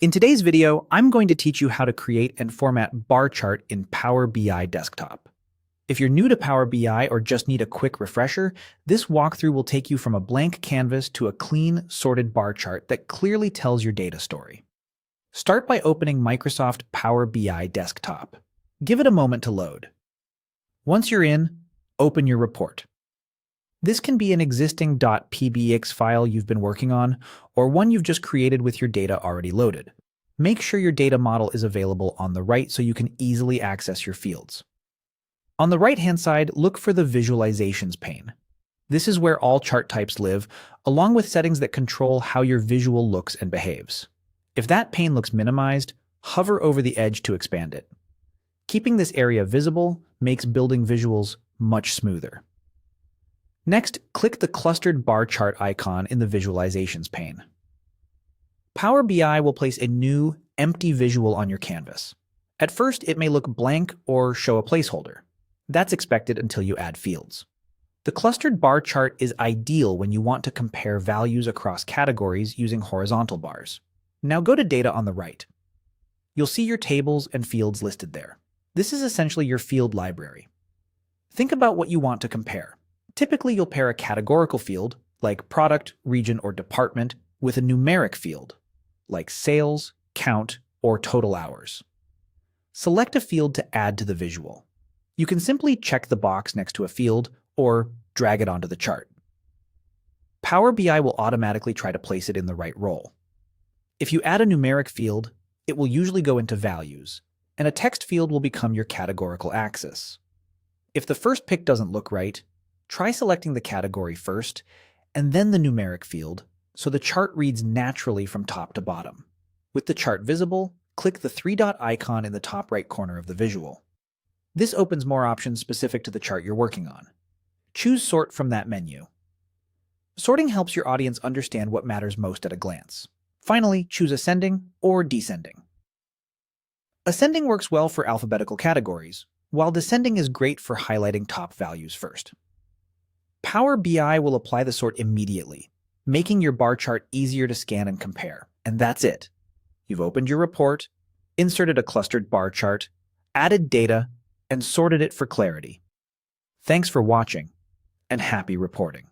In today's video, I'm going to teach you how to create and format bar chart in Power BI Desktop. If you're new to Power BI or just need a quick refresher, this walkthrough will take you from a blank canvas to a clean, sorted bar chart that clearly tells your data story. Start by opening Microsoft Power BI Desktop. Give it a moment to load. Once you're in, open your report. This can be an existing .pbx file you've been working on, or one you've just created with your data already loaded. Make sure your data model is available on the right so you can easily access your fields. On the right-hand side, look for the Visualizations pane. This is where all chart types live, along with settings that control how your visual looks and behaves. If that pane looks minimized, hover over the edge to expand it. Keeping this area visible makes building visuals much smoother. Next, click the clustered bar chart icon in the Visualizations pane. Power BI will place a new, empty visual on your canvas. At first, it may look blank or show a placeholder. That's expected until you add fields. The clustered bar chart is ideal when you want to compare values across categories using horizontal bars. Now go to Data on the right. You'll see your tables and fields listed there. This is essentially your field library. Think about what you want to compare. Typically, you'll pair a categorical field, like product, region, or department, with a numeric field, like sales, count, or total hours. Select a field to add to the visual. You can simply check the box next to a field or drag it onto the chart. Power BI will automatically try to place it in the right role. If you add a numeric field, it will usually go into values, and a text field will become your categorical axis. If the first pick doesn't look right, try selecting the category first, and then the numeric field, so the chart reads naturally from top to bottom. With the chart visible, click the three-dot icon in the top right corner of the visual. This opens more options specific to the chart you're working on. Choose Sort from that menu. Sorting helps your audience understand what matters most at a glance. Finally, choose Ascending or Descending. Ascending works well for alphabetical categories, while Descending is great for highlighting top values first. Power BI will apply the sort immediately, making your bar chart easier to scan and compare. And that's it. You've opened your report, inserted a clustered bar chart, added data, and sorted it for clarity. Thanks for watching, and happy reporting.